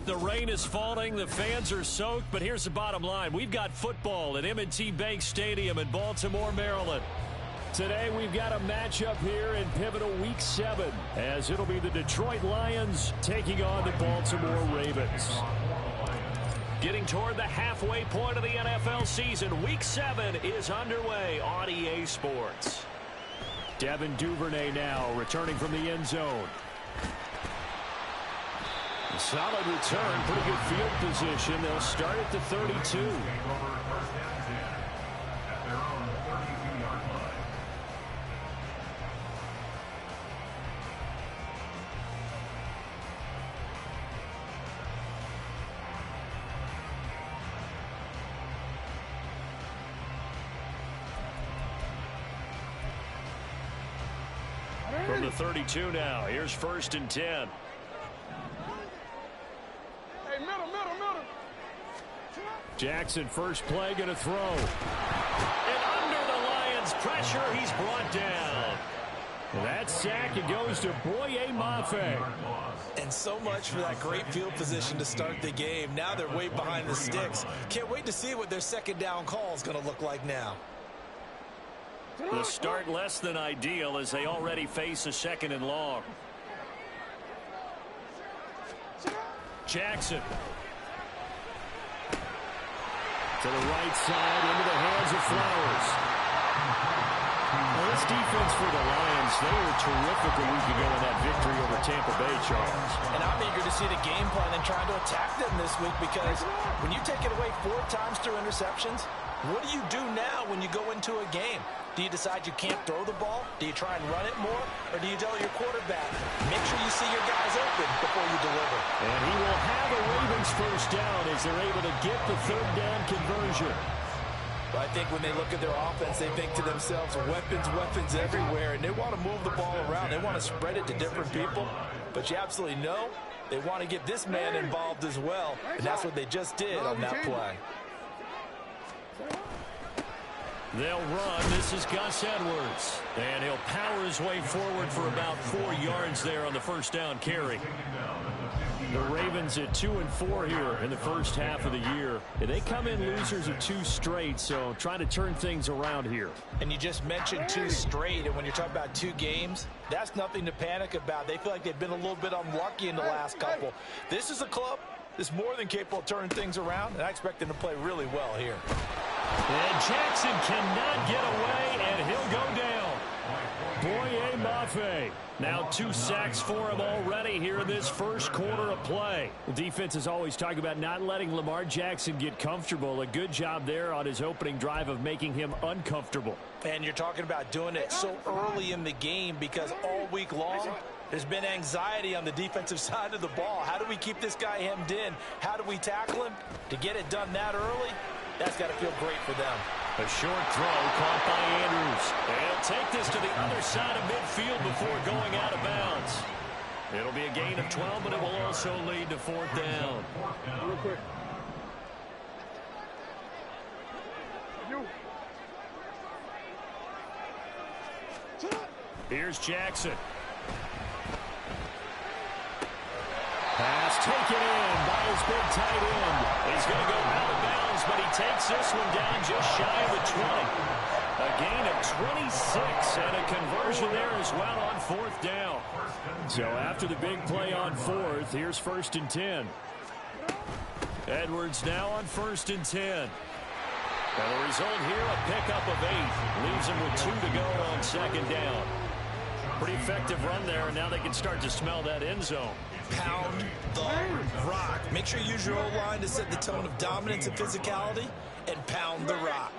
The rain is falling, the fans are soaked, but here's the bottom line. We've got football at M&T Bank Stadium in Baltimore, Maryland. Today we've got a matchup here in pivotal Week 7, as it'll be the Detroit Lions taking on the Baltimore Ravens. Getting toward the halfway point of the NFL season, Week 7 is underway on EA Sports. Devin Duvernay now returning from the end zone. Solid return, pretty good field position. They'll start at the 32. From the 32 now, here's 1st and 10. Jackson, first play, going to throw. And under the Lions' pressure, he's brought down. That sack, it goes to Boye Mafe. And so much for that great field position to start the game. Now they're way behind the sticks. Can't wait to see what their second down call is going to look like now. The start less than ideal as they already face a 2nd and long. Jackson. To the right side, into the hands of Flowers. Well, this defense for the Lions, they were terrific a week ago in that victory over Tampa Bay, Charles. And I'm eager to see the game plan and trying to attack them this week, because when you take it away 4 times through interceptions, what do you do now when you go into a game? Do you decide you can't throw the ball? Do you try and run it more? Or do you tell your quarterback, make sure you see your guys open before you deliver? And he will have a Ravens first down as they're able to get the 3rd down conversion. But I think when they look at their offense, they think to themselves, weapons, weapons everywhere, and they want to move the ball around. They want to spread it to different people. But you absolutely know they want to get this man involved as well, and that's what they just did on that play. They'll run. This is Gus Edwards. And he'll power his way forward for about 4 yards there on the first down carry. The Ravens at 2-4 here in the first half of the year. And they come in losers of 2 straight, so trying to turn things around here. And you just mentioned 2 straight, and when you're talking about 2 games, that's nothing to panic about. They feel like they've been a little bit unlucky in the last couple. This is a club that's more than capable of turning things around, and I expect them to play really well here. And Jackson cannot get away, and he'll go down. Boye Mafe. Now 2 sacks for him already here in this first quarter of play. The defense is always talking about not letting Lamar Jackson get comfortable. A good job there on his opening drive of making him uncomfortable. And you're talking about doing it so early in the game, because all week long, there's been anxiety on the defensive side of the ball. How do we keep this guy hemmed in? How do we tackle him? To get it done that early, that's got to feel great for them. A short throw caught by Andrews. They'll take this to the other side of midfield before going out of bounds. It'll be a gain of 12, but it will also lead to 4th down. Real quick. Here's Jackson. Pass taken in by his big tight end. He's going to go out of bounds, but he takes this one down just shy of the 20. A gain of 26 and a conversion there as well on 4th down. So after the big play on 4th, here's 1st and 10. Edwards now on 1st and 10. And the result here, a pickup of 8. Leaves him with 2 to go on 2nd down. Pretty effective run there, and now they can start to smell that end zone. Pound the rock. Make sure you use your O-line to set the tone of dominance and physicality, and pound the rock.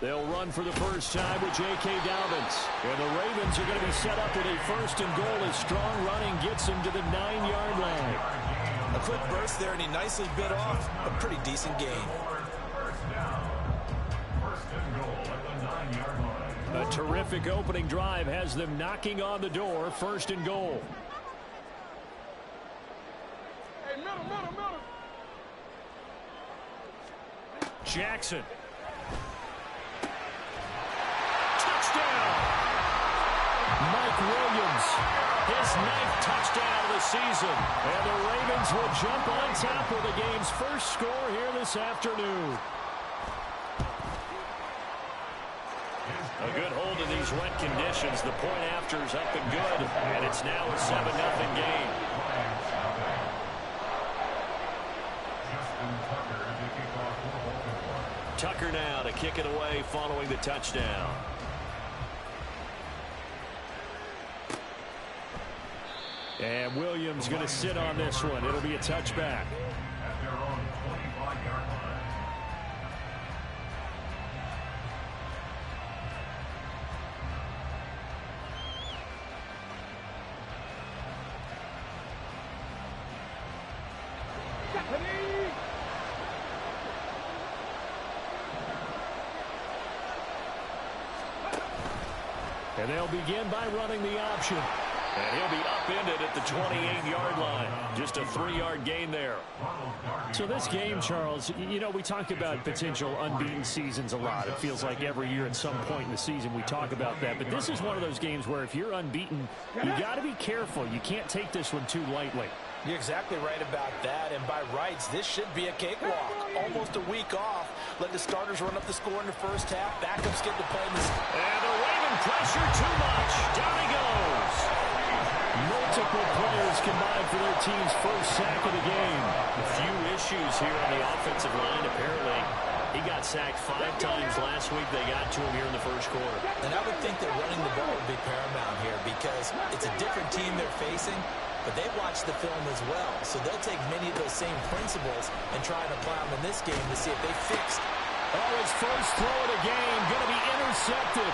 They'll run for the first time with J.K. Dobbins. And the Ravens are going to be set up with a 1st and goal as strong running gets them to the 9-yard line. A quick burst there, and he nicely bit off a pretty decent gain. A terrific opening drive has them knocking on the door. 1st and goal. Hey, middle. Jackson. Touchdown! 9th touchdown of the season. And the Ravens will jump on top of the game's first score here this afternoon. A good hold in these wet conditions. The point after's up and good. And it's now a 7-0 game. Tucker now to kick it away following the touchdown. And Williams going to sit on this one. It'll be a touchback. And they'll begin by running the option. And he'll be upended at the 28-yard line. Just a 3-yard gain there. So this game, Charles, you know, we talk about potential unbeaten seasons a lot. It feels like every year at some point in the season we talk about that. But this is one of those games where if you're unbeaten, you got to be careful. You can't take this one too lightly. You're exactly right about that, and by rights, this should be a cakewalk. Almost a week off. Let the starters run up the score in the first half. Backups get to play in this. And the Raven pressure too much. Down he goes. Multiple players combined for their team's first sack of the game. A few issues here on the offensive line, apparently. He got sacked 5 times last week. They got to him here in the first quarter. And I would think that running the ball would be paramount here because it's a different team they're facing. But they've watched the film as well, so they'll take many of those same principles and try and apply them in this game to see if they fixed. Oh, his first throw of the game going to be intercepted.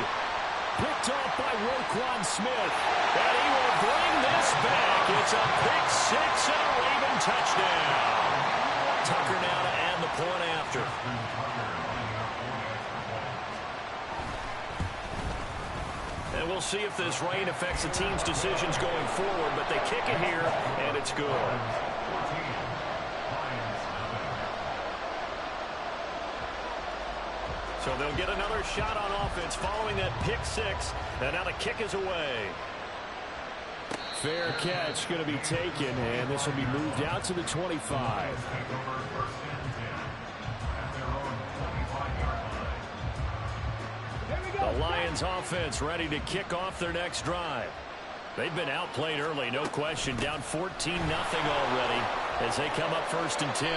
Picked off by Roquan Smith. And he will bring this back. It's a pick 6 and a Raven touchdown. Tucker now to add the point after. And we'll see if this rain affects the team's decisions going forward, but they kick it here, and it's good. So they'll get another shot on offense following that pick 6, and now the kick is away. Fair catch going to be taken, and this will be moved out to the 25. The Lions offense ready to kick off their next drive. They've been outplayed early, no question, down 14-0 already as they come up 1st and 10.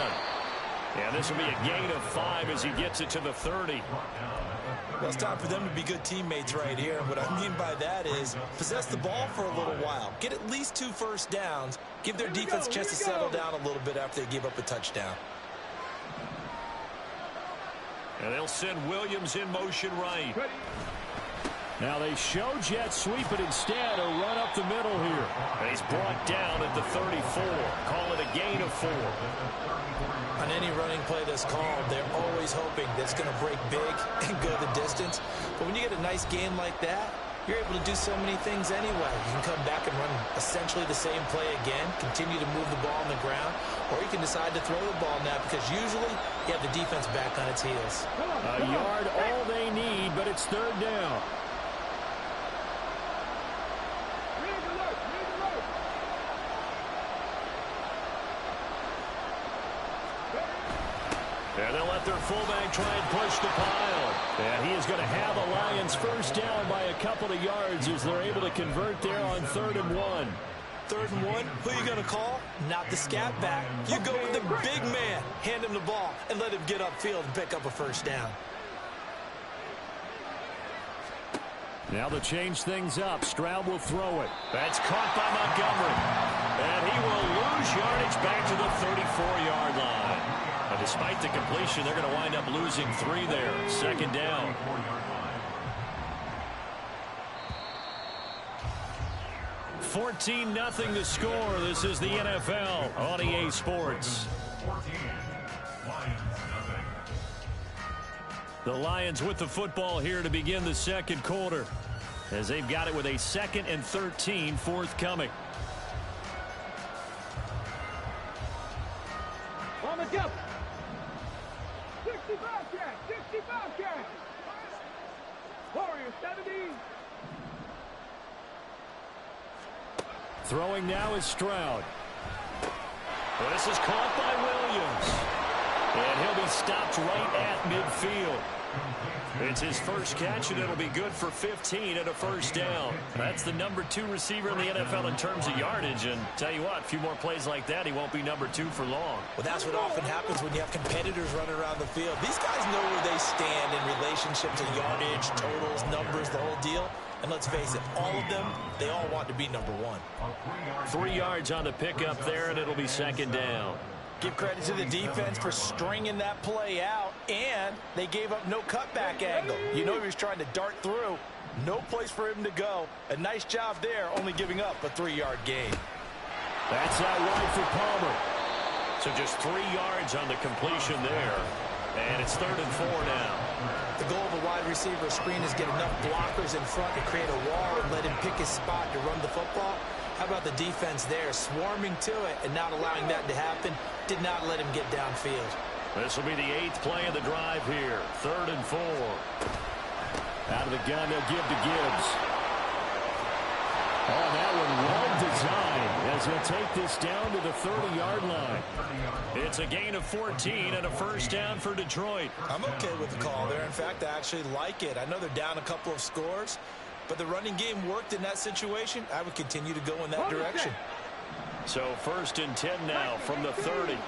And this will be a gain of 5 as he gets it to the 30. Well, it's time for them to be good teammates right here. What I mean by that is possess the ball for a little while. Get at least 2 first downs. Give their defense a chance to settle down a little bit after they give up a touchdown. And they'll send Williams in motion right. Now they show jet sweep, but instead a run up the middle here. And he's brought down at the 34. Call it a gain of 4. On any running play that's called, they're always hoping that it's going to break big and go the distance. But when you get a nice gain like that, you're able to do so many things anyway. You can come back and run essentially the same play again, continue to move the ball on the ground, or you can decide to throw the ball now because usually you have the defense back on its heels. A yard all they need, but it's 3rd down. And they'll let their fullback try and push the pile. And he is going to have the Lions first down by a couple of yards as they're able to convert there on 3rd and 1. 3rd and 1, who are you going to call? Not the scat back. You go with the big man. Hand him the ball and let him get upfield and pick up a first down. Now to change things up, Stroud will throw it. That's caught by Montgomery. And he will lose yardage back to the 34-yard line. And despite the completion, they're going to wind up losing 3 there. 2nd down. $14-0 the score. This is the NFL on EA Sports. The Lions with the football here to begin the 2nd quarter as they've got it with a 2nd and 13 forthcoming. On the jump. 65 catch. 65 catch. Warriors 70. Throwing now is Stroud. This is caught by Williams. And he'll be stopped right at midfield. It's his first catch, and it'll be good for 15 and a first down. That's the number 2 receiver in the NFL in terms of yardage. And tell you what, a few more plays like that, he won't be number 2 for long. Well, that's what often happens when you have competitors running around the field. These guys know where they stand in relationship to yardage, totals, numbers, the whole deal. And let's face it, all of them, they all want to be number 1. 3 yards on the pickup there, and it'll be second down. Give credit to the defense for stringing that play out, and they gave up no cutback angle. You know he was trying to dart through. No place for him to go. A nice job there, only giving up a 3-yard gain. That's out wide for Palmer. So just 3 yards on the completion there. And it's 3rd and 4 now. The goal of a wide receiver screen is get enough blockers in front to create a wall and let him pick his spot to run the football. How about the defense there, swarming to it and not allowing that to happen? Did not let him get downfield. This will be the 8th play of the drive here. 3rd and 4. Out of the gun, they'll give to Gibbs. Oh, that one well designed as he'll take this down to the 30-yard line. It's a gain of 14 and a first down for Detroit. I'm okay with the call there. In fact, I actually like it. I know they're down a couple of scores, but the running game worked in that situation. I would continue to go in that direction. So 1st and 10 now from the 30.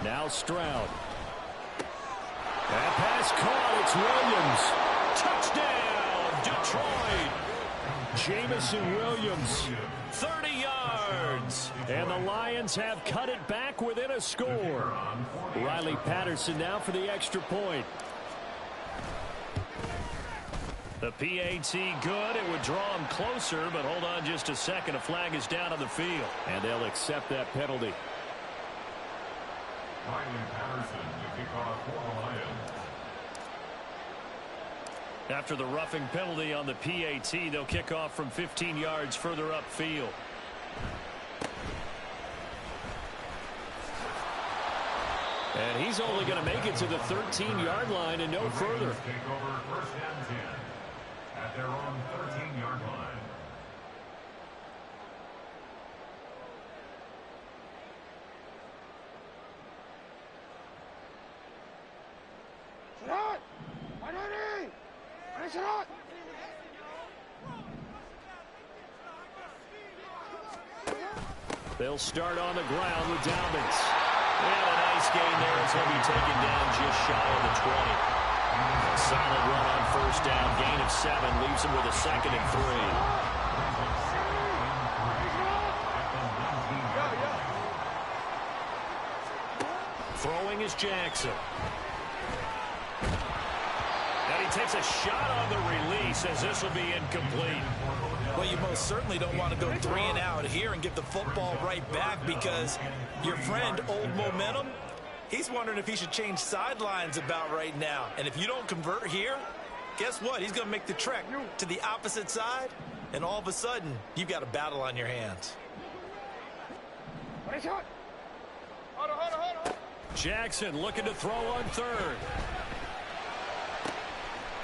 Now Stroud. That pass caught. It's Williams. Touchdown, Detroit. Jamison Williams, 30 yards. And the Lions have cut it back within a score. Riley Patterson now for the extra point. The PAT good. It would draw him closer, but hold on just a second. A flag is down on the field. And they'll accept that penalty. Riley Patterson to kick off for the Lions. After the roughing penalty on the PAT, they'll kick off from 15 yards further upfield. And he's only going to make it to the 13-yard line and no further. Take over 1st and 10 at their own 13-yard line. They'll start on the ground with Dobbins. And a nice gain there as he'll be taken down just shy of the 20. A solid run on 1st down. Gain of 7 leaves him with a 2nd and 3. Throwing is Jackson. And he takes a shot on the release as this will be incomplete. Well, you most certainly don't want to go 3 and out here and give the football right back because your friend, Old Momentum, he's wondering if he should change sidelines about right now. And if you don't convert here, guess what? He's going to make the trek to the opposite side, and all of a sudden, you've got a battle on your hands. Jackson looking to throw on 3rd.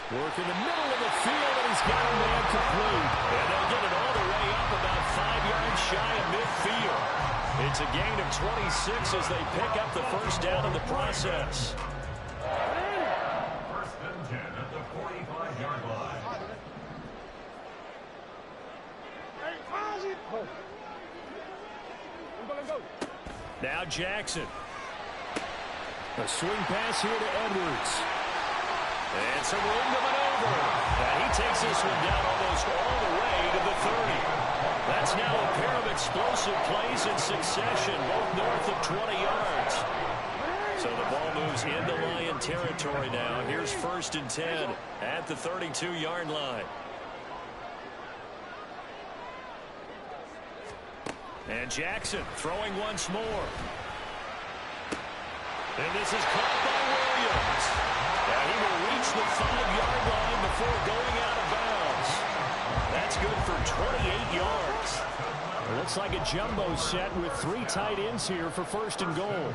Work in the middle of the field, and he's got a man complete. And they'll get it all the way up about 5 yards shy of midfield. It's a gain of 26 as they pick up the first down in the process. 1st and 10 at the 45-yard line. Now Jackson. A swing pass here to Edwards. And some room to maneuver. And he takes this one down almost all the way to the 30. That's now a pair of explosive plays in succession, both north of 20 yards. So the ball moves into Lion territory now. Here's 1st and 10 at the 32-yard line. And Jackson throwing once more. And this is caught by Williams. And he will reach the 5-yard line before going out of bounds. That's good for 28 yards. It looks like a jumbo set with 3 tight ends here for 1st and goal.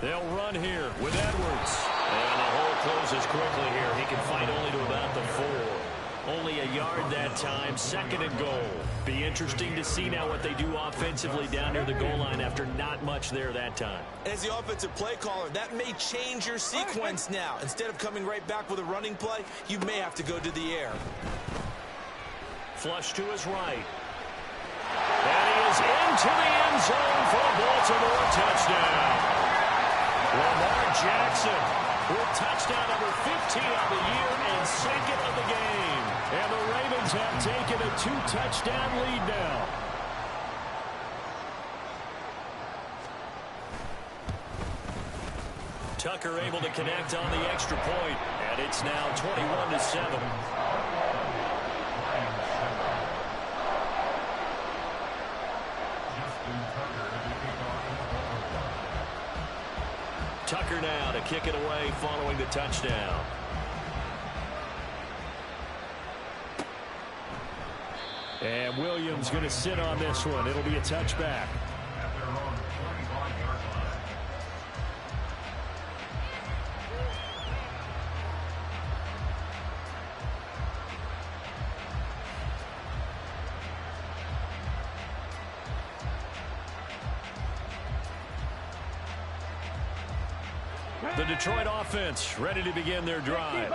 They'll run here with Edwards. And the hole closes quickly here. He can fight only to about the 4. Only a yard that time, 2nd and goal. Be interesting to see now what they do offensively down near the goal line after not much there that time. As the offensive play caller, that may change your sequence now. Instead of coming right back with a running play, you may have to go to the air. Flush to his right. And he is into the end zone for a Baltimore touchdown. Lamar Jackson with touchdown number 15 of the year and 2nd of the game. And the Ravens have taken a 2-touchdown lead now. Tucker able to connect on the extra point, and it's now 21-7. Tucker now to kick it away following the touchdown. And Williams going to sit on this one. It'll be a touchback. At their own 25-yard line. The Detroit offense ready to begin their drive.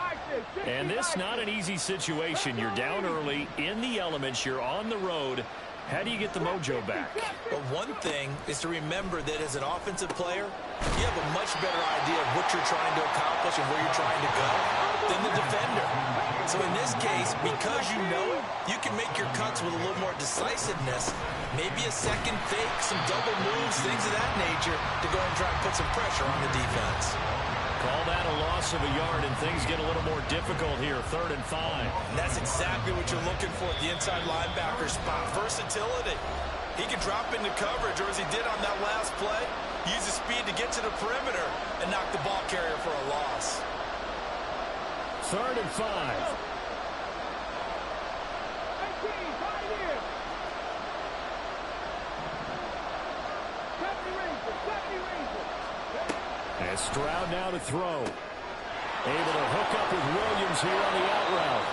And this not an easy situation. You're down early, in the elements, you're on the road. How do you get the mojo back? Well, one thing is to remember that as an offensive player, you have a much better idea of what you're trying to accomplish and where you're trying to go than the defender. So in this case, because you know it, you can make your cuts with a little more decisiveness. Maybe a second fake, some double moves, things of that nature to go and try and put some pressure on the defense. Call that a loss of a yard, and things get a little more difficult here, 3rd and 5. And that's exactly what you're looking for at the inside linebacker spot. Versatility. He can drop into coverage, or as he did on that last play, use his speed to get to the perimeter and knock the ball carrier for a loss. 3rd and 5. And Stroud now to throw. Able to hook up with Williams here on the out route.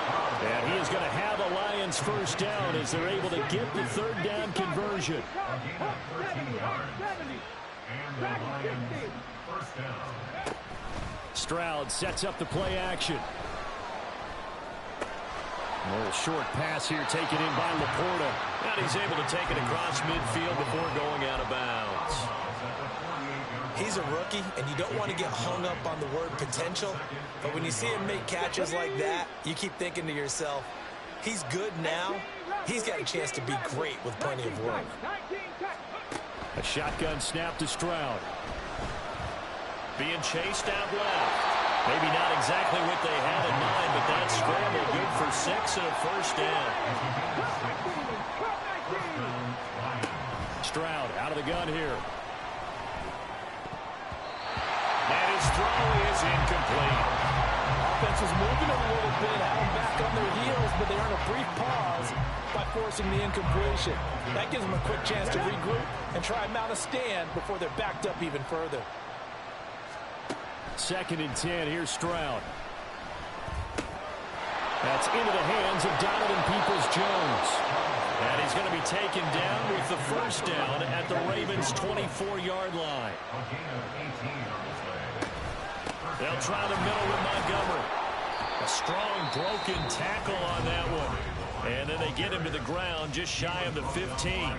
And he is going to have a Lions first down as they're able to get the 3rd down conversion. A gain of 13 yards. And the Lions first down. Stroud sets up the play action. A little short pass here taken in by Laporta. And he's able to take it across midfield before going out of bounds. He's a rookie, and you don't want to get hung up on the word potential. But when you see him make catches like that, you keep thinking to yourself, he's good now. He's got a chance to be great with plenty of work. A shotgun snap to Stroud. Being chased out left. Maybe not exactly what they had in mind, but that scramble good for 6 and a first down. Stroud out of the gun here. And his throw is incomplete. Offense is moving a little bit, having back on their heels, but they earn a brief pause by forcing the incompletion. That gives them a quick chance to regroup and try and mount a stand before they're backed up even further. 2nd and 10. Here's Stroud. That's into the hands of Donovan Peoples-Jones. And he's going to be taken down with the first down at the Ravens' 24-yard line. They'll try the middle with Montgomery. A strong broken tackle on that one. And then they get him to the ground just shy of the 15.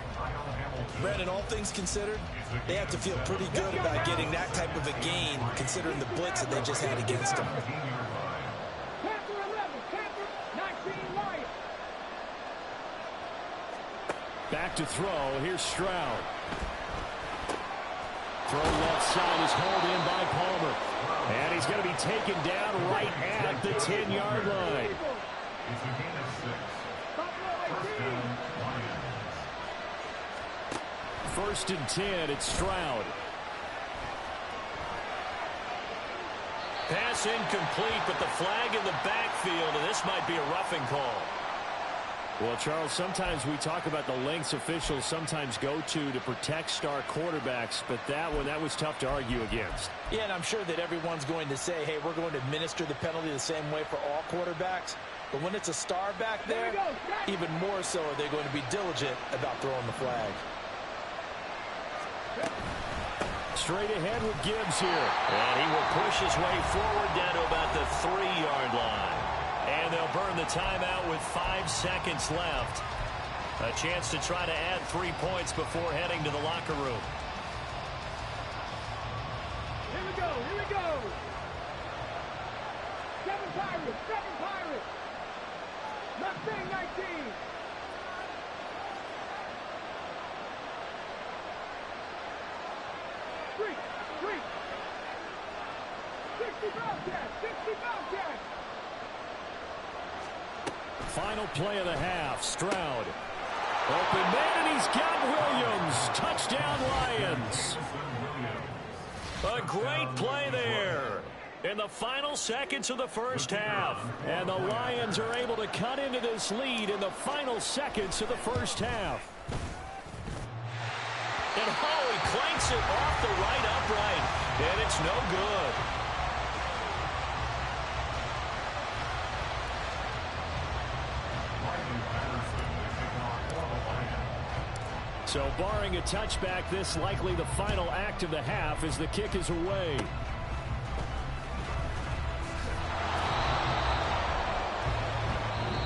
Brandon, all things considered, they have to feel pretty good about getting that type of a gain, considering the blitz that they just had against them. Back to throw. Here's Stroud. Throw left side is hauled in by Palmer. And he's going to be taken down right at the 10-yard line. It's a gain of 6. First down, Lions. 1st and 10, it's Stroud. Pass incomplete, but the flag in the backfield, and this might be a roughing call. Well, Charles, sometimes we talk about the lengths officials sometimes go to protect star quarterbacks, but that was tough to argue against. Yeah, and I'm sure that everyone's going to say, hey, we're going to administer the penalty the same way for all quarterbacks. But when it's a star back there, even more so are they going to be diligent about throwing the flag. Straight ahead with Gibbs here. And he will push his way forward down to about the 3-yard line. And they'll burn the timeout with 5 seconds left. A chance to try to add 3 points before heading to the locker room. Here we go, here we go. 7 Pirates, 7 Pirates. Mustang 19. Street, street. 60 Bobcats, 60 Bobcats. Final play of the half. Stroud. Open man, and he's got Williams. Touchdown, Lions. A great play there in the final seconds of the first half. And the Lions are able to cut into this lead in the final seconds of the first half. And he clanks it off the right upright. And it's no good. So barring a touchback, this likely the final act of the half as the kick is away.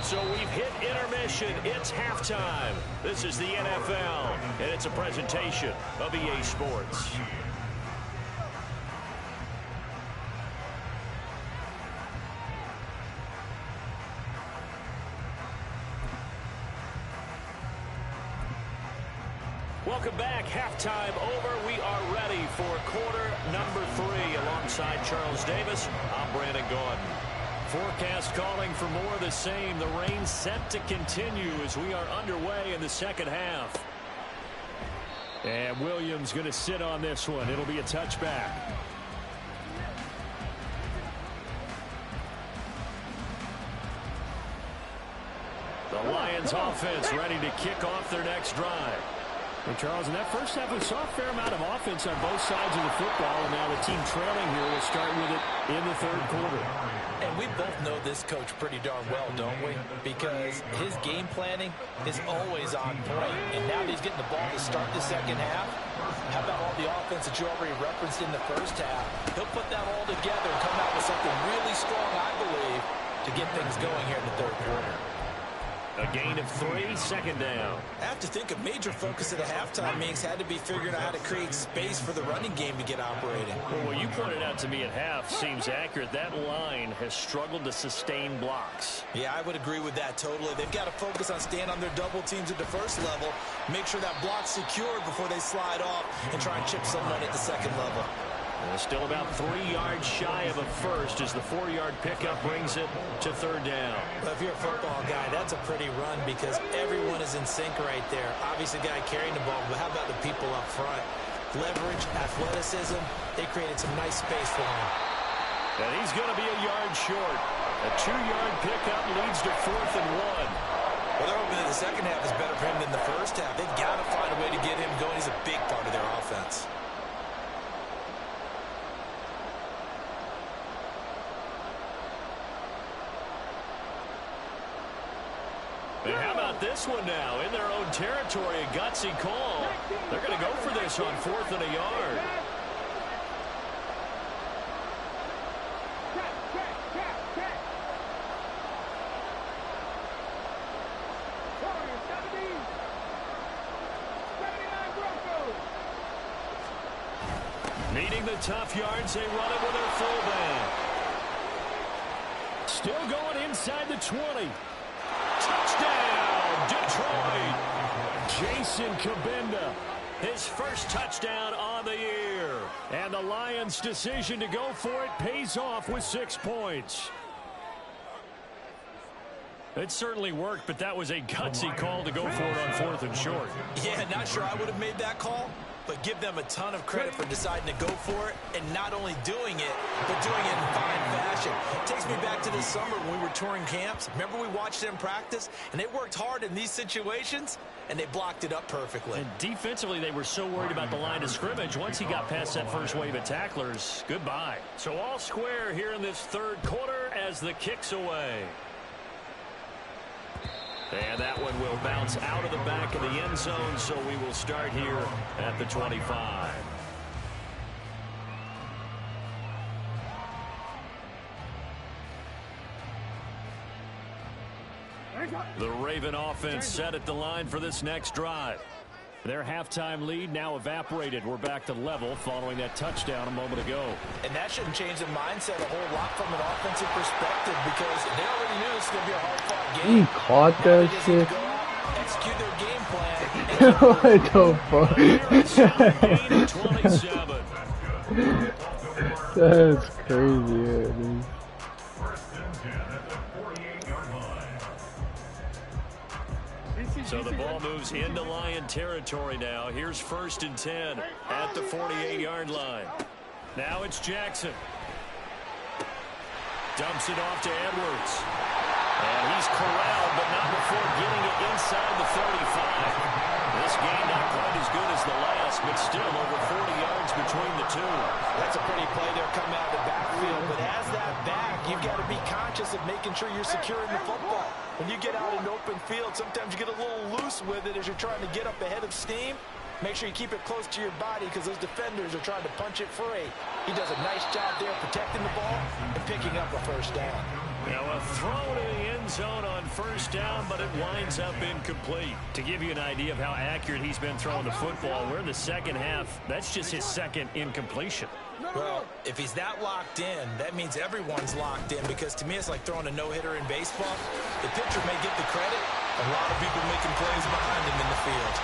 So we've hit intermission. It's halftime. This is the NFL, and it's a presentation of EA Sports. Welcome back. Halftime over. We are ready for quarter number 3. Alongside Charles Davis, I'm Brandon Gordon. Forecast calling for more of the same. The rain set to continue as we are underway in the second half. And Williams going to sit on this one. It'll be a touchback. The Lions offense ready to kick off their next drive. And Charles, in that first half, we saw a fair amount of offense on both sides of the football, and now the team trailing here will start with it in the third quarter. And we both know this coach pretty darn well, don't we? Because his game planning is always on point. And now that he's getting the ball to start the second half, how about all the offense that you already referenced in the first half? He'll put that all together and come out with something really strong, I believe, to get things going here in the third quarter. A gain of 3, second down. I have to think a major focus of the halftime meetings had to be figuring out how to create space for the running game to get operating. Well, what you pointed out to me at half seems accurate. That line has struggled to sustain blocks. Yeah, I would agree with that totally. They've got to focus on staying on their double teams at the first level, make sure that block's secured before they slide off and try and chip someone at the second level. Still about 3 yards shy of a first as the 4-yard pickup brings it to third down. Well, if you're a football guy, that's a pretty run because everyone is in sync right there. Obviously, the guy carrying the ball, but how about the people up front? Leverage, athleticism, they created some nice space for him. And he's going to be a yard short. A 2-yard pickup leads to 4th and 1. Well, they're hoping that the second half is better for him than the first half. They've got to find a way to get him going. He's a big part of their offense. And how about this one now? In their own territory, a gutsy call. They're going to go for this on 4th and a yard. Needing the tough yards, they run it with their fullback. Still going inside the 20. Touchdown, Detroit. Jason Kabinda, his first touchdown on the year. And the Lions' decision to go for it pays off with 6 points. It certainly worked, but that was a gutsy call to go for it on 4th and short. Yeah, not sure I would have made that call. but give them a ton of credit for deciding to go for it and not only doing it, but doing it in fine fashion. It takes me back to this summer when we were touring camps. Remember we watched them practice, and they worked hard in these situations, and they blocked it up perfectly. And defensively, they were so worried about the line of scrimmage. Once he got past that first wave of tacklers, goodbye. So all square here in this third quarter as the kick's away. And that one will bounce out of the back of the end zone, so we will start here at the 25. The Raven offense set at the line for this next drive. Their halftime lead now evaporated. We're back to level following that touchdown a moment ago. And that shouldn't change the mindset a whole lot from an offensive perspective because they already knew this was going to be a hard-fought game. He caught that shit. Execute their game plan. What the fuck? That's crazy, dude. So the ball moves into Lion territory now. Here's 1st and 10 at the 48-yard line. Now it's Jackson. Dumps it off to Edwards. And he's corralled, but not before getting it inside the 35. This game not quite as good as the last, but still over 40 yards between the two. That's a pretty play there coming out of the backfield. But as that back, you've got to be conscious of making sure you're securing the football. When you get out in open field, sometimes you get a little loose with it as you're trying to get up ahead of steam. Make sure you keep it close to your body because those defenders are trying to punch it free. He does a nice job there protecting the ball and picking up a first down. Now a throw to the end zone on first down, but it winds up incomplete. To give you an idea of how accurate he's been throwing the football, we're in the second half. That's just his second incompletion. Well, if he's that locked in, that means everyone's locked in because to me it's like throwing a no-hitter in baseball. The pitcher may get the credit. A lot of people making plays behind him in the field.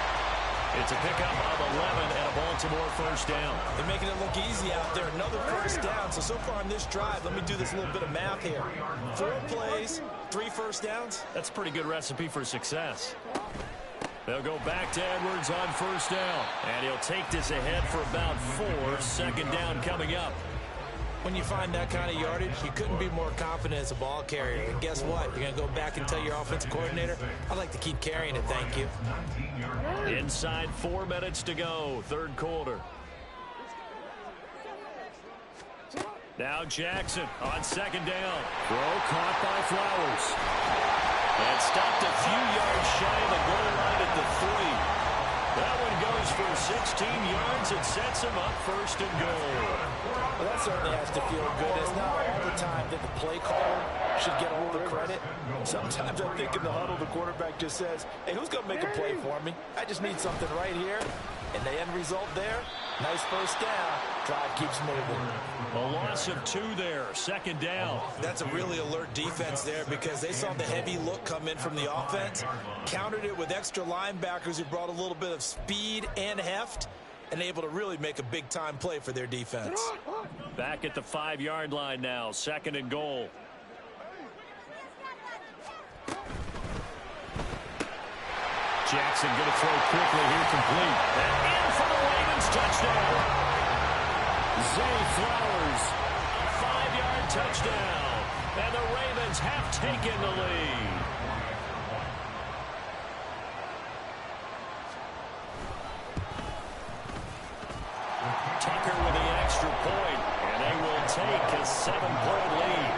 It's a pickup of 11 and a Baltimore first down. They're making it look easy out there. Another first down. So far on this drive, let me do this little bit of math here. 4 plays, 3 first downs. That's a pretty good recipe for success. They'll go back to Edwards on first down. And he'll take this ahead for about 4. 2nd down coming up. When you find that kind of yardage, you couldn't be more confident as a ball carrier. And guess what? You're going to go back and tell your offensive coordinator, I'd like to keep carrying it, thank you. Inside 4 minutes to go, third quarter. Now Jackson on 2nd down. Throw caught by Flowers. And stopped a few yards shy of the goal line at the 3. That one goes for 16 yards. It sets him up 1st and goal. Well, that certainly has to feel good. It's not all the time that the play caller should get all the credit. Sometimes I think in the huddle, the quarterback just says, hey, who's going to make a play for me? I just need something right here. And the end result there, nice first down. Drive keeps moving. A loss of 2 there, 2nd down. That's a really alert defense there because they saw the heavy look come in from the offense, countered it with extra linebackers who brought a little bit of speed and heft, and able to really make a big-time play for their defense. Back at the 5-yard line now, 2nd and goal. Jackson going to throw quickly here, complete. And in for the Ravens touchdown. Zay Flowers, a 5-yard touchdown. And the Ravens have taken the lead. Tucker with the extra point, and they will take a 7-point lead.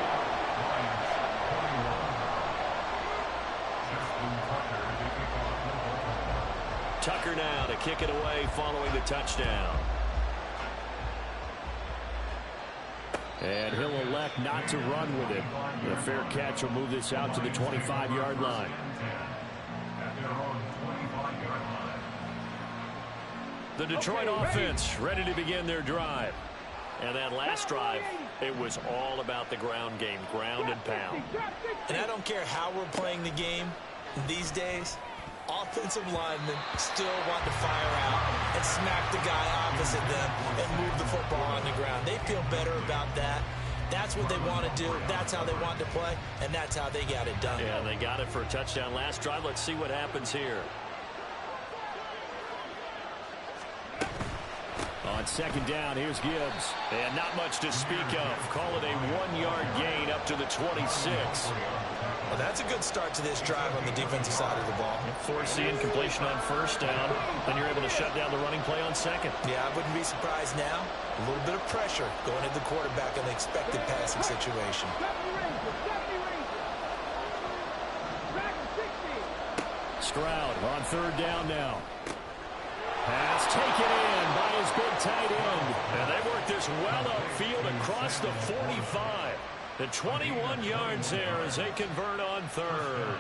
Tucker now to kick it away following the touchdown. And he'll elect not to run with it. The fair catch will move this out to the 25-yard line. The Detroit offense ready to begin their drive. And that last drive, it was all about the ground game, ground and pound. And I don't care how we're playing the game these days, offensive linemen still want to fire out and smack the guy opposite them and move the football on the ground. They feel better about that. That's what they want to do. That's how they want to play, and that's how they got it done. Yeah, they got it for a touchdown last drive. Let's see what happens here. On second down, here's Gibbs. And not much to speak of. Call it a 1-yard gain up to the 26. Well, that's a good start to this drive on the defensive side of the ball. Force the incompletion on first down, then you're able to shut down the running play on second. Yeah, I wouldn't be surprised now. A little bit of pressure going at the quarterback in the expected passing situation. Stroud on third down now. Pass taken in by his big tight end. And they work this well upfield across the 45. The 21 yards there as they convert on third.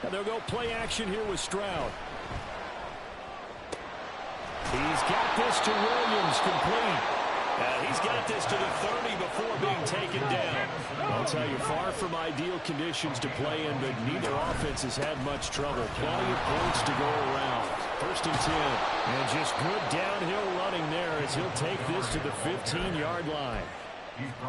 And they'll go play action here with Stroud. He's got this to Williams, complete. He's got this to the 30 before being taken down. I'll tell you, far from ideal conditions to play in, but neither offense has had much trouble. Plenty of points to go around. First and 10. And just good downhill running there as he'll take this to the 15-yard line.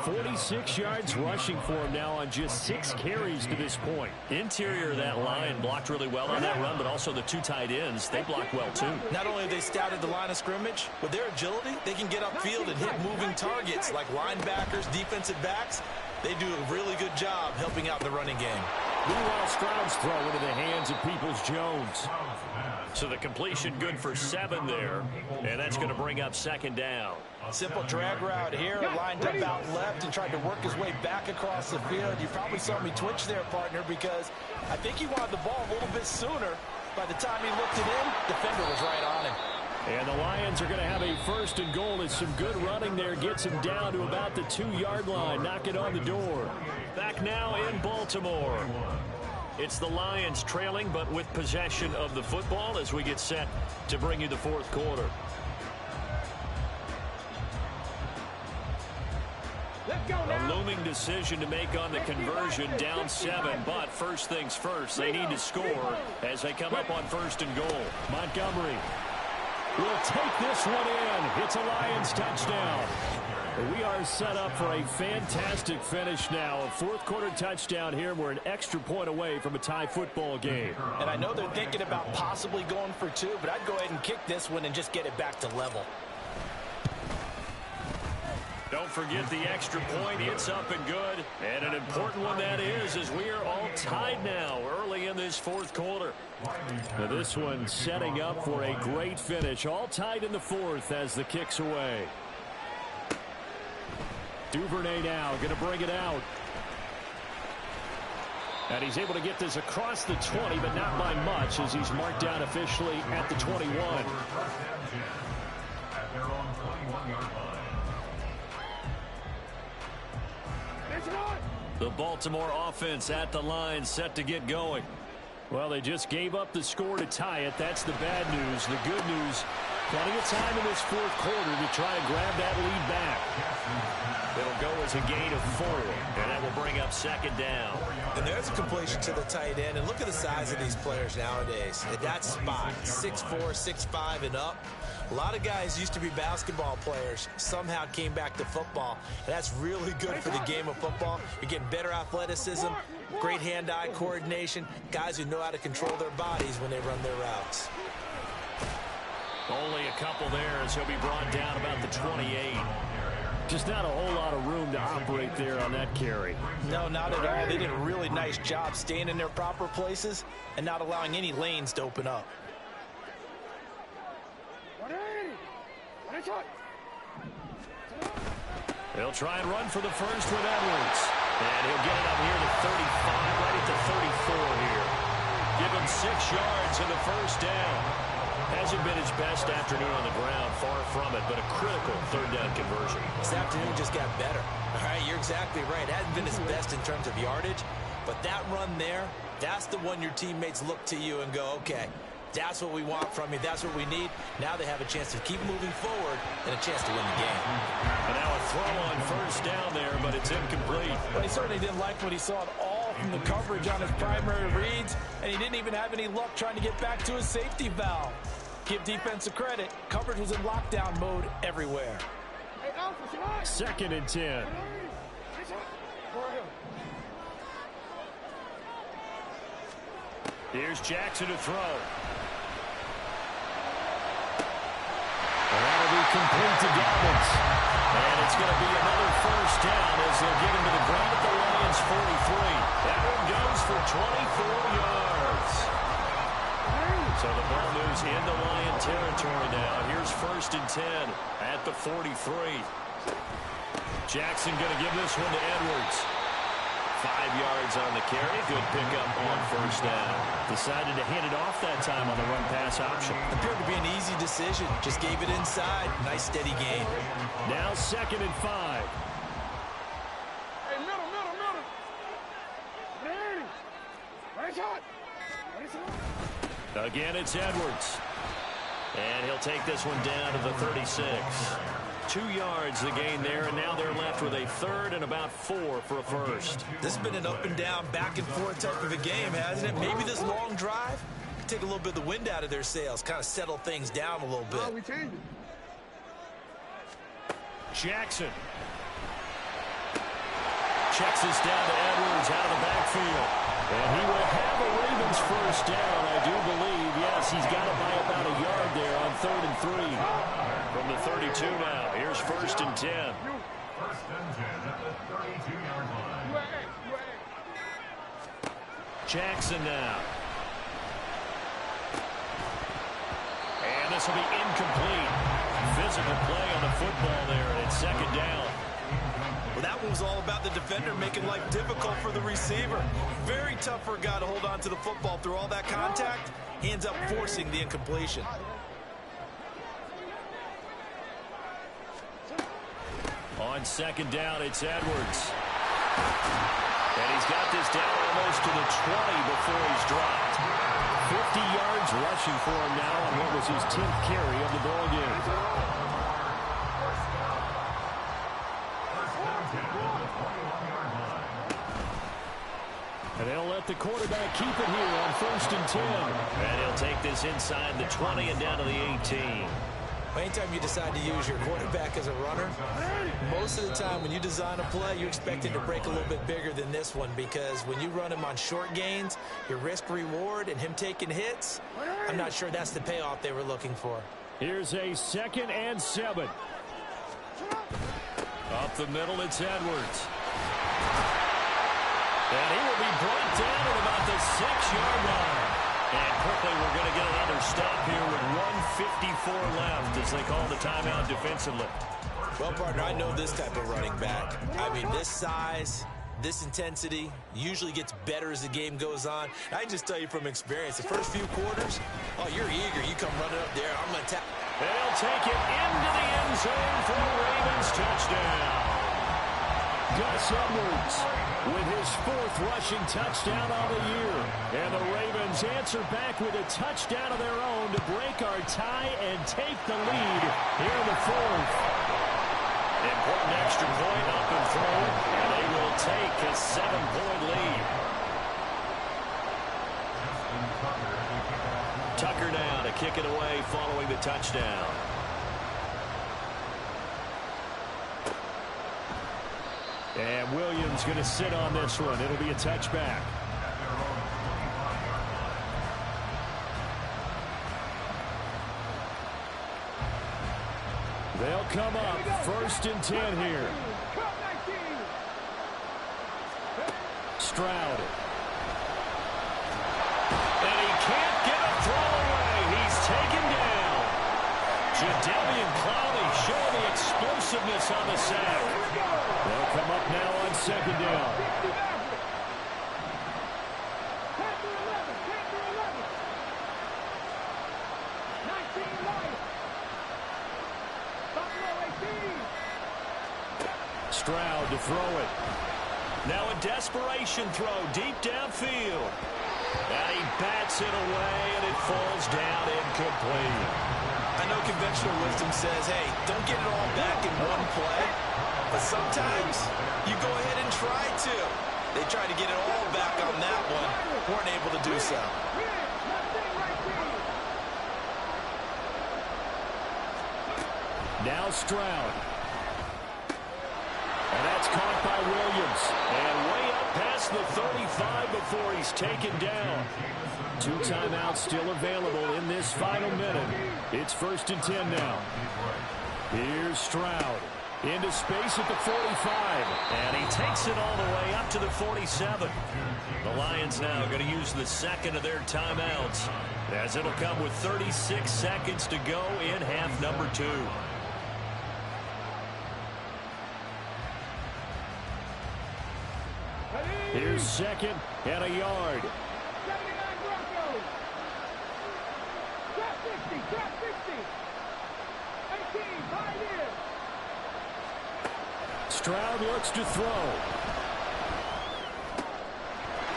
46 yards rushing for him now on just 6 carries to this point. Interior of that line blocked really well on that run, but also the 2 tight ends, they blocked well too. Not only have they scouted the line of scrimmage, with their agility, they can get upfield and hit moving targets like linebackers, defensive backs. They do a really good job helping out in the running game. Meanwhile, Stroud's throw into the hands of Peoples-Jones. So the completion good for 7 there, and that's going to bring up second down. Simple drag route here, lined up out left and tried to work his way back across the field. You probably saw me twitch there, partner, because I think he wanted the ball a little bit sooner. By the time he looked it in, defender was right on him. And the Lions are going to have a first and goal as some good running there gets him down to about the 2-yard line. Knock it on the door. Back now in Baltimore. It's the Lions trailing, but with possession of the football as we get set to bring you the fourth quarter. A looming decision to make on the conversion, down 7, but first things first, they need to score as they come up on first and goal. Montgomery will take this one in. It's a Lions touchdown. We are set up for a fantastic finish now. A fourth quarter touchdown here. We're an extra point away from a tie football game. And I know they're thinking about possibly going for 2, but I'd go ahead and kick this one and just get it back to level. Don't forget the extra point. It's up and good. And an important one that is, as we are all tied now early in this fourth quarter. Now this one setting up for a great finish. All tied in the fourth as the kick's away. Duvernay now going to bring it out. And he's able to get this across the 20, but not by much as he's marked down officially at the 21. The Baltimore offense at the line, set to get going. Well, they just gave up the score to tie it. That's the bad news. The good news, plenty of time in this fourth quarter to try to grab that lead back. It'll go as a gain of 4, and that will bring up second down. And there's a completion to the tight end. And look at the size of these players nowadays. At that spot, 6'4", 6'5", and up. A lot of guys used to be basketball players, somehow came back to football. And that's really good for the game of football. You're getting better athleticism, great hand-eye coordination, guys who know how to control their bodies when they run their routes. Only a couple there as he'll be brought down about the 28. Just not a whole lot of room to operate there on that carry. No, not at all. They did a really nice job staying in their proper places and not allowing any lanes to open up. They'll try and run for the first with Edwards. And he'll get it up here to 35, right at the 34 here. Give him 6 yards in the first down. Hasn't been his best afternoon on the ground, far from it, but a critical third down conversion. This afternoon just got better. All right, you're exactly right. Hasn't been his best in terms of yardage, but that run there, that's the one your teammates look to you and go, okay, that's what we want from you. That's what we need. Now they have a chance to keep moving forward and a chance to win the game. And now a throw on first down there, but it's incomplete. But he certainly didn't like what he saw at all from the coverage on his primary reads, and he didn't even have any luck trying to get back to his safety valve. Give defense a credit. Coverage was in lockdown mode everywhere. Second and 10. Here's Jackson to throw. And that'll be complete to Dobbins. And it's going to be another first down as they'll get him to the ground at the Lions' 43. That one goes for 24 yards. So the ball moves into Lion territory now. Here's 1st and 10 at the 43. Jackson going to give this one to Edwards. 5 yards on the carry. Good pickup on 1st down. Decided to hand it off that time on the run-pass option. Appeared to be an easy decision. Just gave it inside. Nice, steady gain. Now 2nd and 5. Hey, middle. Ready. Right shot. Again, it's Edwards. And he'll take this one down to the 36. 2 yards the gain there, and now they're left with a 3rd and about 4 for a first. This has been an up-and-down, back-and-forth type of a game, hasn't it? Maybe this long drive could take a little bit of the wind out of their sails, kind of settle things down a little bit. Oh, we changed it. Jackson. Checks this down to Edwards out of the backfield. And he will have a Ravens first down, I do believe. Yes, he's got it by about a yard there on 3rd and 3. From the 32 now. Here's 1st and 10. 1st and 10 at the 32-yard line. Jackson now. And this will be incomplete. Physical play on the football there, and it's 2nd down. Well, that one was all about the defender making life difficult for the receiver. Very tough for a guy to hold on to the football through all that contact. He ends up forcing the incompletion. On 2nd down, it's Edwards. And he's got this down almost to the 20 before he's dropped. 50 yards rushing for him now on what was his 10th carry of the ball game. And they'll let the quarterback keep it here on 1st and 10. And he'll take this inside the 20 and down to the 18. Anytime you decide to use your quarterback as a runner, most of the time when you design a play, you expect him to break a little bit bigger than this one, because when you run him on short gains, your risk-reward and him taking hits, I'm not sure that's the payoff they were looking for. Here's a 2nd and 7. Up the middle, it's Edwards. And he will be brought down at about the 6-yard line. And quickly we're going to get another stop here with 1:54 left as they call the timeout defensively. Well, partner, I know this type of running back. I mean, this size, this intensity usually gets better as the game goes on. I can just tell you from experience, the first few quarters, oh, you're eager. You come running up there, I'm going to tap. They'll take it into the end zone for the Ravens touchdown. Gus Edwards with his 4th rushing touchdown on the year. And the Ravens answer back with a touchdown of their own to break our tie and take the lead here in the 4th. Important extra point up and through, and they will take a 7-point lead. Tucker now to kick it away following the touchdown. And Williams going to sit on this one. It'll be a touchback. They'll come up 1st and 10 here. Stroud. And he can't get a throw away. He's taken down. Jadeveon Clowney showing the explosiveness on the sack. They'll come up now on 2nd down. Stroud to throw it. Now a desperation throw deep downfield. And he bats it away, and it falls down incomplete. I know conventional wisdom says, hey, don't get it all back in one play. But sometimes you go ahead and try to. They tried to get it all back on that one. Weren't able to do so. Now Stroud. And that's caught by Williams. And way up past the 35 before he's taken down. 2 timeouts still available in this final minute. It's 1st and 10 now. Here's Stroud. Into space at the 45. And he takes it all the way up to the 47. The Lions now going to use the second of their timeouts, as it'll come with 36 seconds to go in half number 2. Here's 2nd and a yard. 79 Broncos. Trap 60, trap 60. 18, 5 in. Stroud looks to throw.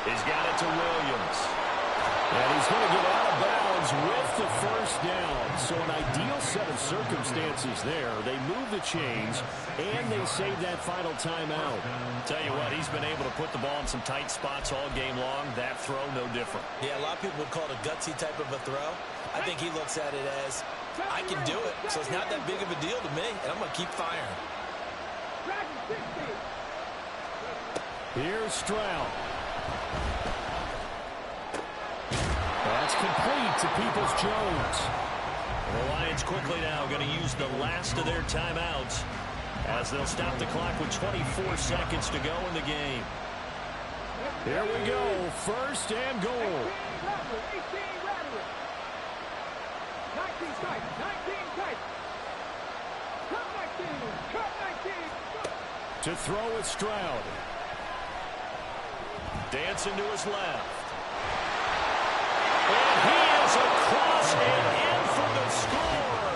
He's got it to Williams. And he's going to get out of bounds with the first down. So an ideal set of circumstances there. They move the chains, and they save that final timeout. Tell you what, he's been able to put the ball in some tight spots all game long. That throw, no different. Yeah, a lot of people would call it a gutsy type of a throw. I think he looks at it as, I can do it, so it's not that big of a deal to me, and I'm going to keep firing. Here's Stroud. That's complete to Peoples-Jones. The Lions quickly now going to use the last of their timeouts, as they'll stop the clock with 24 seconds to go in the game. Here we go. 1st and goal. 18 Rattler. 19 tight, 19 tight. Cut 19, cut 19. To throw with Stroud. Dancing to his left. And he is across and in for the score.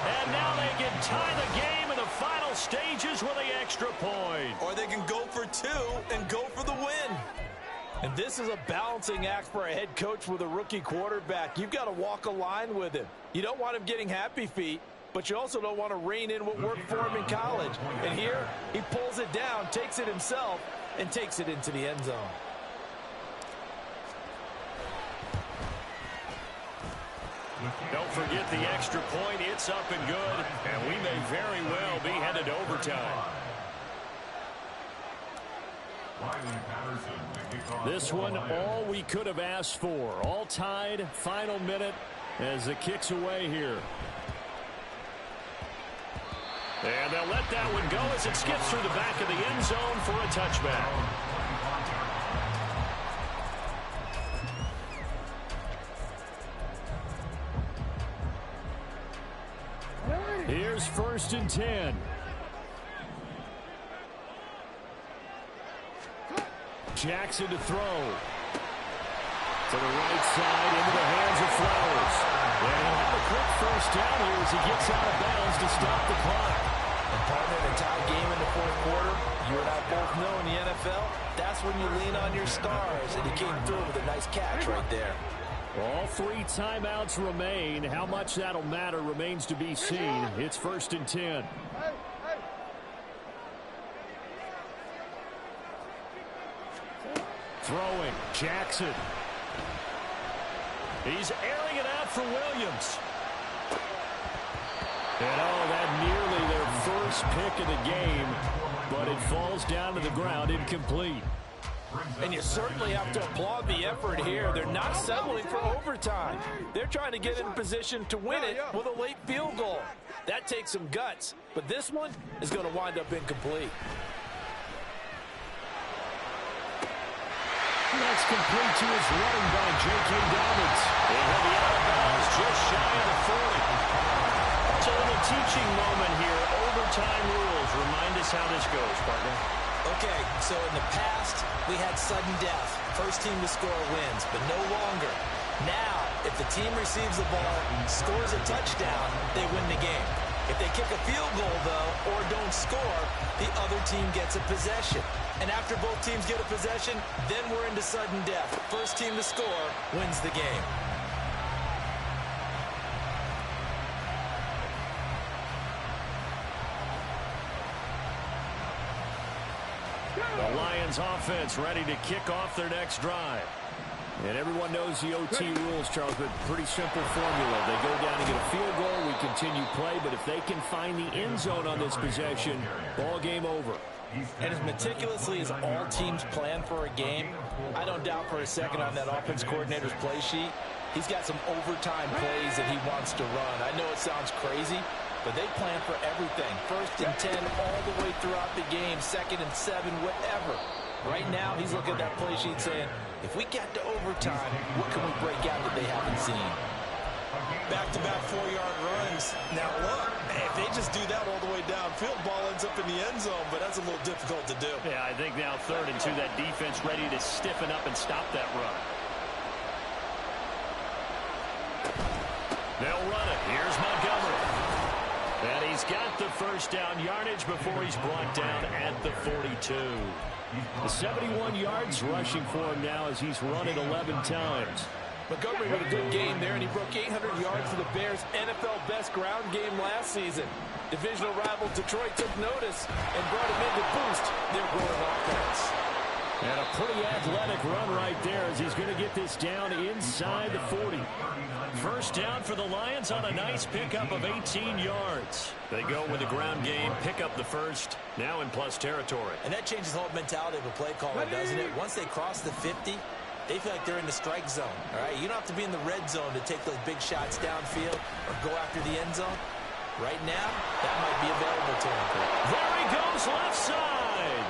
And now they can tie the game in the final stages with the extra point. Or they can go for 2 and go for the win. And this is a balancing act for a head coach with a rookie quarterback. You've got to walk a line with him. You don't want him getting happy feet, but you also don't want to rein in what worked for him in college. And here, he pulls it down, takes it himself, and takes it into the end zone. Don't forget the extra point. It's up and good, and we may very well be headed to overtime. This one, all we could have asked for. All tied, final minute as the kick's away here. And they'll let that one go as it skips through the back of the end zone for a touchback. Here's 1st and 10. Jackson to throw. To the right side, into the hands of Flowers. And he'll have a quick first down here as he gets out of bounds to stop the clock. And partner, in a tie game in the 4th quarter, you and I both know in the NFL, that's when you lean on your stars, and he came through with a nice catch right there. All 3 timeouts remain. How much that'll matter remains to be seen. It's 1st and 10. Throwing, Jackson. He's airing it out for Williams. And that nearly their first pick of the game, but it falls down to the ground incomplete. And you certainly have to applaud the effort here. They're not settling for overtime. They're trying to get in position to win it with a late field goal. That takes some guts, but this one is going to wind up incomplete. That's complete to his running back, J.K. Dobbins. And he'll be out of bounds just shy of the 40. It's a little teaching moment here. Overtime rules. Remind us how this goes, partner. Okay, so in the past, we had sudden death. First team to score wins, but no longer. Now, if the team receives the ball, scores a touchdown, they win the game. If they kick a field goal, though, or don't score, the other team gets a possession. And after both teams get a possession, then we're into sudden death. First team to score wins the game. The Lions offense ready to kick off their next drive. And everyone knows the OT rules, Charles, but pretty simple formula. They go down and get a field goal, we continue play, but if they can find the end zone on this possession, ball game over. And as meticulously as all teams plan for a game, I don't doubt for a second on that offense coordinator's play sheet, he's got some overtime plays that he wants to run. I know it sounds crazy, but they plan for everything. 1st and 10 all the way throughout the game, 2nd and 7, whatever. Right now, he's looking at that play sheet saying, if we get to overtime, what can we break out that they haven't seen? Back-to-back 4-yard runs. Now, look, if they just do that all the way downfield, ball ends up in the end zone, but that's a little difficult to do. Yeah, I think now 3rd and 2, that defense ready to stiffen up and stop that run. They'll run it. Here's Montgomery. And he's got the first down yardage before he's brought down at the 42. The 71 yards rushing for him now as he's run it 11 times. Montgomery with a good game there, and he broke 800 yards for the Bears' NFL best ground game last season. Divisional rival Detroit took notice and brought him in to boost their growing offense. And a pretty athletic run right there as he's going to get this down inside the 40. First down for the Lions on a nice pickup of 18 yards. They go with the ground game, pick up the first, now in plus territory. And that changes the whole mentality of a play caller, doesn't it? Once they cross the 50, they feel like they're in the strike zone. All right, you don't have to be in the red zone to take those big shots downfield or go after the end zone. Right now, that might be available to him. There he goes, left side.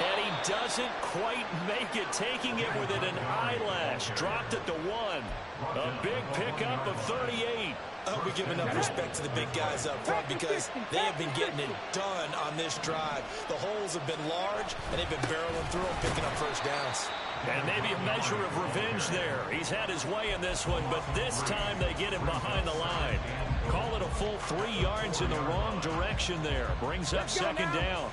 And he doesn't quite make it, taking it within an eyelash. Dropped at the 1. A big pickup of 38. I hope we give enough respect to the big guys up front because they have been getting it done on this drive. The holes have been large, and they've been barreling through them, picking up first downs. And maybe a measure of revenge there. He's had his way in this one, but this time they get him behind the line. Call it a full 3 yards in the wrong direction there. Brings up 2nd down.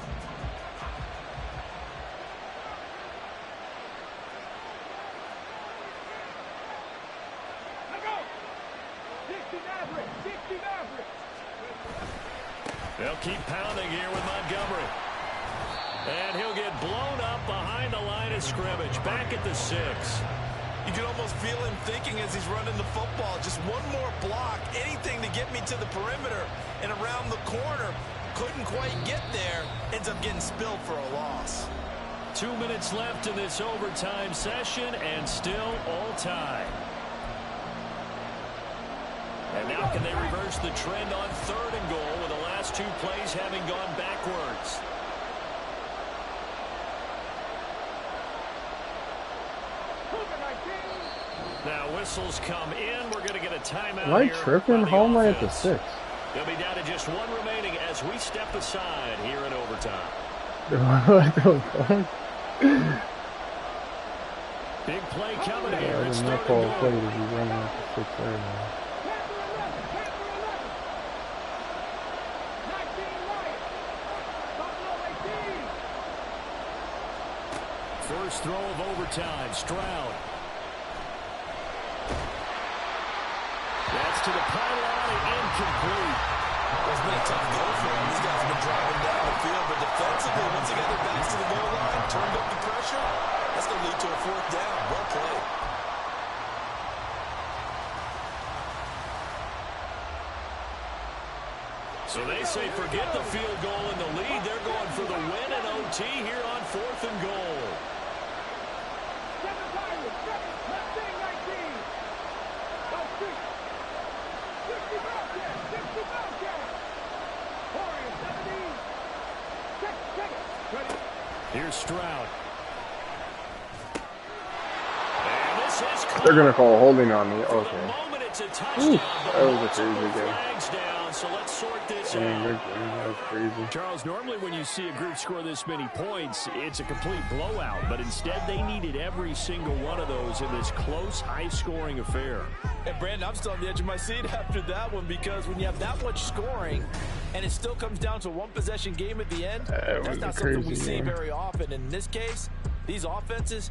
They'll keep pounding here with Montgomery. And he'll get blown up behind the line of scrimmage. Back at the 6. You can almost feel him thinking as he's running the football. Just one more block, anything to get me to the perimeter and around the corner. Couldn't quite get there. Ends up getting spilled for a loss. 2 minutes left in this overtime session and still all tied. And now can they reverse the trend on 3rd and goal with the last 2 plays having gone backwards? Now whistles come in. We're going to get a timeout. Am I here tripping? How am I at the 6? They'll be down to just 1 remaining as we step aside here in overtime. What the fuck? Big play coming here. I It's did not 3rd call and a play goal. to be running at the 6 there, man. First throw of overtime. Stroud. That's to the pylon and incomplete. It's been a tough go for him. These guys have been driving down the field, but defensively, once they got their backs to the goal line, turned up the pressure, that's going to lead to a 4th down. Well played. So they say forget the field goal in the lead. They're going for the win in OT here on 4th and goal. Here's Stroud. And this is clear. They're gonna call holding on me. For the Okay. moment, it's a touchdown. That was a crazy game. Flags down, so let's sort this Dang, out. good game. That was crazy. Charles, normally when you see a group score this many points, it's a complete blowout. But instead, they needed every single one of those in this close, high-scoring affair. And Brandon, I'm still on the edge of my seat after that one because when you have that much scoring and it still comes down to 1-possession game at the end, That that's was not a something we crazy see game. very often. In this case, these offenses,